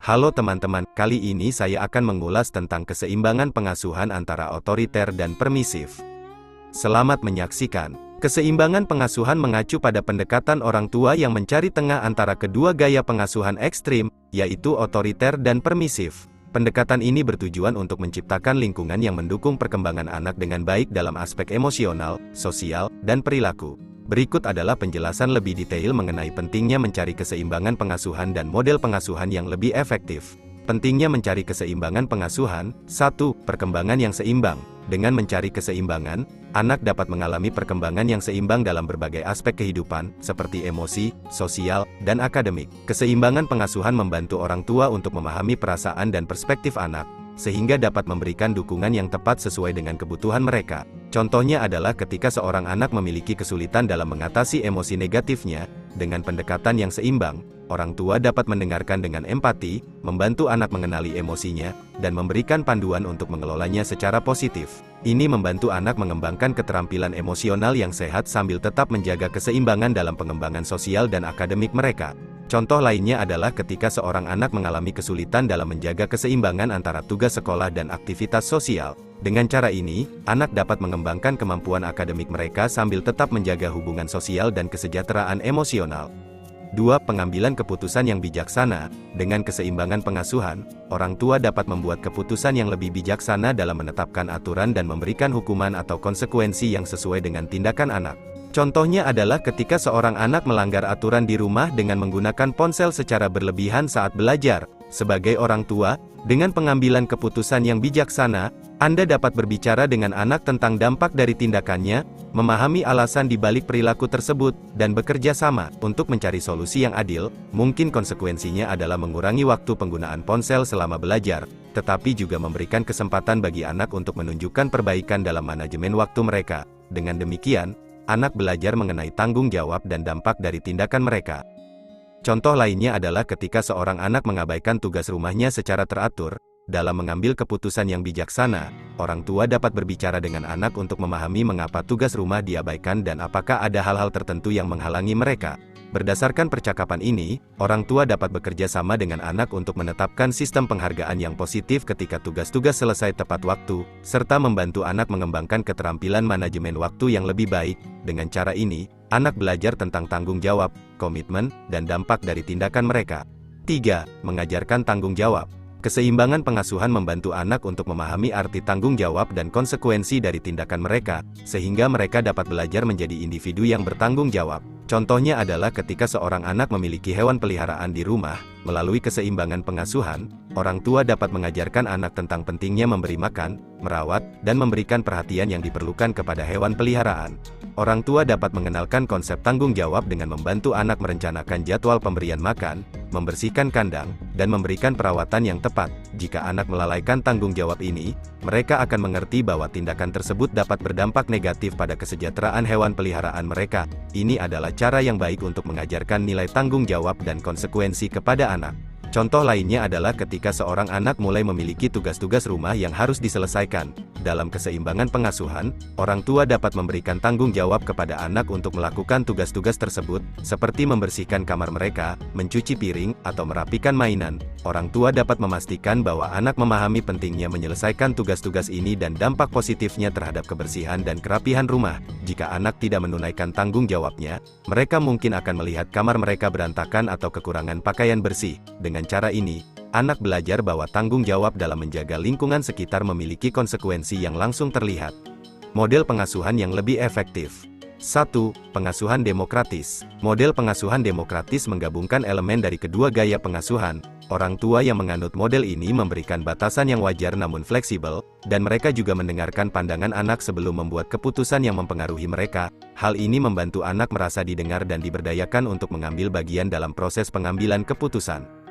Halo teman-teman, kali ini saya akan mengulas tentang keseimbangan pengasuhan antara otoriter dan permisif. Selamat menyaksikan. Keseimbangan pengasuhan mengacu pada pendekatan orang tua yang mencari tengah antara kedua gaya pengasuhan ekstrim, yaitu otoriter dan permisif. Pendekatan ini bertujuan untuk menciptakan lingkungan yang mendukung perkembangan anak dengan baik dalam aspek emosional, sosial, dan perilaku. Berikut adalah penjelasan lebih detail mengenai pentingnya mencari keseimbangan pengasuhan dan model pengasuhan yang lebih efektif. Pentingnya mencari keseimbangan pengasuhan. 1. Perkembangan yang seimbang. Dengan mencari keseimbangan, anak dapat mengalami perkembangan yang seimbang dalam berbagai aspek kehidupan, seperti emosi, sosial, dan akademik. Keseimbangan pengasuhan membantu orang tua untuk memahami perasaan dan perspektif anak, sehingga dapat memberikan dukungan yang tepat sesuai dengan kebutuhan mereka. Contohnya adalah ketika seorang anak memiliki kesulitan dalam mengatasi emosi negatifnya, dengan pendekatan yang seimbang, orang tua dapat mendengarkan dengan empati, membantu anak mengenali emosinya, dan memberikan panduan untuk mengelolanya secara positif. Ini membantu anak mengembangkan keterampilan emosional yang sehat sambil tetap menjaga keseimbangan dalam pengembangan sosial dan akademik mereka. Contoh lainnya adalah ketika seorang anak mengalami kesulitan dalam menjaga keseimbangan antara tugas sekolah dan aktivitas sosial. Dengan cara ini, anak dapat mengembangkan kemampuan akademik mereka sambil tetap menjaga hubungan sosial dan kesejahteraan emosional. 2. Pengambilan keputusan yang bijaksana. Dengan keseimbangan pengasuhan, orang tua dapat membuat keputusan yang lebih bijaksana dalam menetapkan aturan dan memberikan hukuman atau konsekuensi yang sesuai dengan tindakan anak. Contohnya adalah ketika seorang anak melanggar aturan di rumah dengan menggunakan ponsel secara berlebihan saat belajar. Sebagai orang tua, dengan pengambilan keputusan yang bijaksana, Anda dapat berbicara dengan anak tentang dampak dari tindakannya, memahami alasan di balik perilaku tersebut, dan bekerja sama untuk mencari solusi yang adil. Mungkin konsekuensinya adalah mengurangi waktu penggunaan ponsel selama belajar, tetapi juga memberikan kesempatan bagi anak untuk menunjukkan perbaikan dalam manajemen waktu mereka. Dengan demikian, anak belajar mengenai tanggung jawab dan dampak dari tindakan mereka. Contoh lainnya adalah ketika seorang anak mengabaikan tugas rumahnya secara teratur. Dalam mengambil keputusan yang bijaksana, orang tua dapat berbicara dengan anak untuk memahami mengapa tugas rumah diabaikan dan apakah ada hal-hal tertentu yang menghalangi mereka. Berdasarkan percakapan ini, orang tua dapat bekerja sama dengan anak untuk menetapkan sistem penghargaan yang positif ketika tugas-tugas selesai tepat waktu, serta membantu anak mengembangkan keterampilan manajemen waktu yang lebih baik. Dengan cara ini, anak belajar tentang tanggung jawab, komitmen, dan dampak dari tindakan mereka. 3. Mengajarkan tanggung jawab. Keseimbangan pengasuhan membantu anak untuk memahami arti tanggung jawab dan konsekuensi dari tindakan mereka, sehingga mereka dapat belajar menjadi individu yang bertanggung jawab. Contohnya adalah ketika seorang anak memiliki hewan peliharaan di rumah. Melalui keseimbangan pengasuhan, orang tua dapat mengajarkan anak tentang pentingnya memberi makan, merawat, dan memberikan perhatian yang diperlukan kepada hewan peliharaan. Orang tua dapat mengenalkan konsep tanggung jawab dengan membantu anak merencanakan jadwal pemberian makan, membersihkan kandang, dan memberikan perawatan yang tepat. Jika anak melalaikan tanggung jawab ini, mereka akan mengerti bahwa tindakan tersebut dapat berdampak negatif pada kesejahteraan hewan peliharaan mereka. Ini adalah cara yang baik untuk mengajarkan nilai tanggung jawab dan konsekuensi kepada anak. Contoh lainnya adalah ketika seorang anak mulai memiliki tugas-tugas rumah yang harus diselesaikan. Dalam keseimbangan pengasuhan, orang tua dapat memberikan tanggung jawab kepada anak untuk melakukan tugas-tugas tersebut, seperti membersihkan kamar mereka, mencuci piring, atau merapikan mainan. Orang tua dapat memastikan bahwa anak memahami pentingnya menyelesaikan tugas-tugas ini dan dampak positifnya terhadap kebersihan dan kerapihan rumah. Jika anak tidak menunaikan tanggung jawabnya, mereka mungkin akan melihat kamar mereka berantakan atau kekurangan pakaian bersih. Dengan cara ini, anak belajar bahwa tanggung jawab dalam menjaga lingkungan sekitar memiliki konsekuensi yang langsung terlihat. Model pengasuhan yang lebih efektif. 1. Pengasuhan demokratis. Model pengasuhan demokratis menggabungkan elemen dari kedua gaya pengasuhan. Orang tua yang menganut model ini memberikan batasan yang wajar namun fleksibel, dan mereka juga mendengarkan pandangan anak sebelum membuat keputusan yang mempengaruhi mereka. Hal ini membantu anak merasa didengar dan diberdayakan untuk mengambil bagian dalam proses pengambilan keputusan.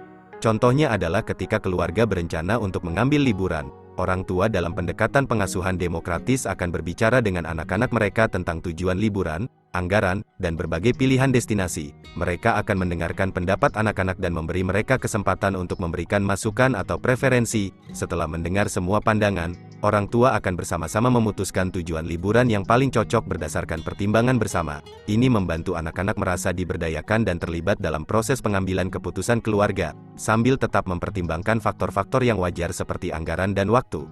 Contohnya adalah ketika keluarga berencana untuk mengambil liburan. Orang tua dalam pendekatan pengasuhan demokratis akan berbicara dengan anak-anak mereka tentang tujuan liburan, anggaran, dan berbagai pilihan destinasi. Mereka akan mendengarkan pendapat anak-anak dan memberi mereka kesempatan untuk memberikan masukan atau preferensi. Setelah mendengar semua pandangan, orang tua akan bersama-sama memutuskan tujuan liburan yang paling cocok berdasarkan pertimbangan bersama. Ini membantu anak-anak merasa diberdayakan dan terlibat dalam proses pengambilan keputusan keluarga, sambil tetap mempertimbangkan faktor-faktor yang wajar seperti anggaran dan waktu.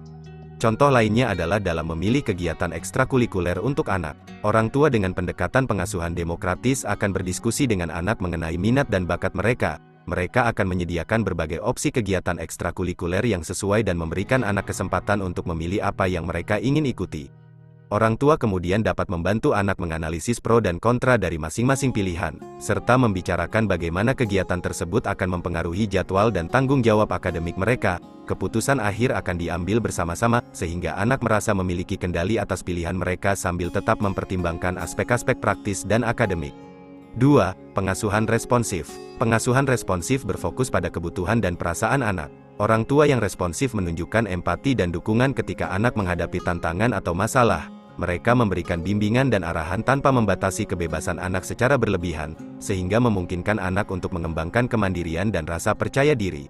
Contoh lainnya adalah dalam memilih kegiatan ekstrakurikuler untuk anak. Orang tua dengan pendekatan pengasuhan demokratis akan berdiskusi dengan anak mengenai minat dan bakat mereka. Mereka akan menyediakan berbagai opsi kegiatan ekstrakurikuler yang sesuai dan memberikan anak kesempatan untuk memilih apa yang mereka ingin ikuti. Orang tua kemudian dapat membantu anak menganalisis pro dan kontra dari masing-masing pilihan, serta membicarakan bagaimana kegiatan tersebut akan mempengaruhi jadwal dan tanggung jawab akademik mereka. Keputusan akhir akan diambil bersama-sama, sehingga anak merasa memiliki kendali atas pilihan mereka sambil tetap mempertimbangkan aspek-aspek praktis dan akademik. 2. Pengasuhan responsif. Pengasuhan responsif berfokus pada kebutuhan dan perasaan anak. Orang tua yang responsif menunjukkan empati dan dukungan ketika anak menghadapi tantangan atau masalah. Mereka memberikan bimbingan dan arahan tanpa membatasi kebebasan anak secara berlebihan, sehingga memungkinkan anak untuk mengembangkan kemandirian dan rasa percaya diri.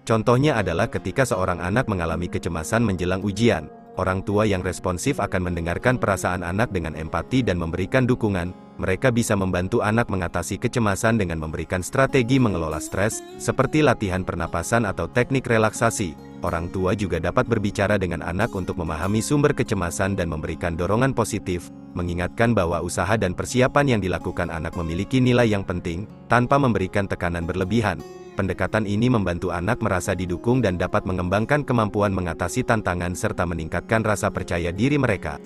Contohnya adalah ketika seorang anak mengalami kecemasan menjelang ujian, orang tua yang responsif akan mendengarkan perasaan anak dengan empati dan memberikan dukungan. Mereka bisa membantu anak mengatasi kecemasan dengan memberikan strategi mengelola stres, seperti latihan pernapasan atau teknik relaksasi. Orang tua juga dapat berbicara dengan anak untuk memahami sumber kecemasan dan memberikan dorongan positif, mengingatkan bahwa usaha dan persiapan yang dilakukan anak memiliki nilai yang penting, tanpa memberikan tekanan berlebihan. Pendekatan ini membantu anak merasa didukung dan dapat mengembangkan kemampuan mengatasi tantangan serta meningkatkan rasa percaya diri mereka.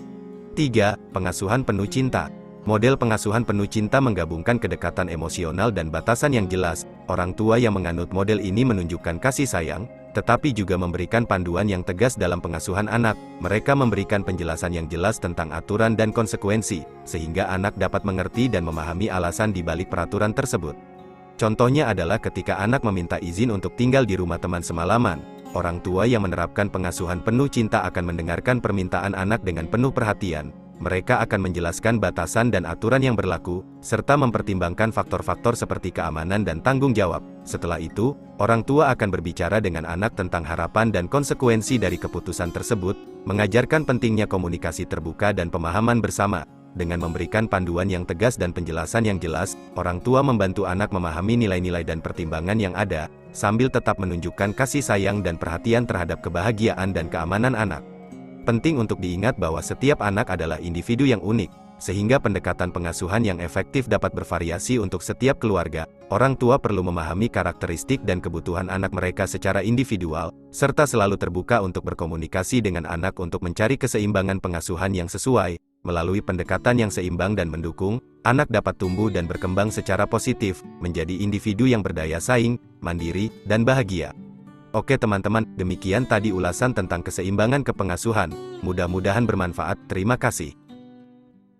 3. Pengasuhan penuh cinta. Model pengasuhan penuh cinta menggabungkan kedekatan emosional dan batasan yang jelas. Orang tua yang menganut model ini menunjukkan kasih sayang, tetapi juga memberikan panduan yang tegas dalam pengasuhan anak. Mereka memberikan penjelasan yang jelas tentang aturan dan konsekuensi, sehingga anak dapat mengerti dan memahami alasan di balik peraturan tersebut. Contohnya adalah ketika anak meminta izin untuk tinggal di rumah teman semalaman. Orang tua yang menerapkan pengasuhan penuh cinta akan mendengarkan permintaan anak dengan penuh perhatian. Mereka akan menjelaskan batasan dan aturan yang berlaku, serta mempertimbangkan faktor-faktor seperti keamanan dan tanggung jawab. Setelah itu, orang tua akan berbicara dengan anak tentang harapan dan konsekuensi dari keputusan tersebut, mengajarkan pentingnya komunikasi terbuka dan pemahaman bersama. Dengan memberikan panduan yang tegas dan penjelasan yang jelas, orang tua membantu anak memahami nilai-nilai dan pertimbangan yang ada, sambil tetap menunjukkan kasih sayang dan perhatian terhadap kebahagiaan dan keamanan anak. Penting untuk diingat bahwa setiap anak adalah individu yang unik, sehingga pendekatan pengasuhan yang efektif dapat bervariasi untuk setiap keluarga. Orang tua perlu memahami karakteristik dan kebutuhan anak mereka secara individual, serta selalu terbuka untuk berkomunikasi dengan anak untuk mencari keseimbangan pengasuhan yang sesuai. Melalui pendekatan yang seimbang dan mendukung, anak dapat tumbuh dan berkembang secara positif, menjadi individu yang berdaya saing, mandiri, dan bahagia. Oke teman-teman, demikian tadi ulasan tentang keseimbangan kepengasuhan. Mudah-mudahan bermanfaat. Terima kasih.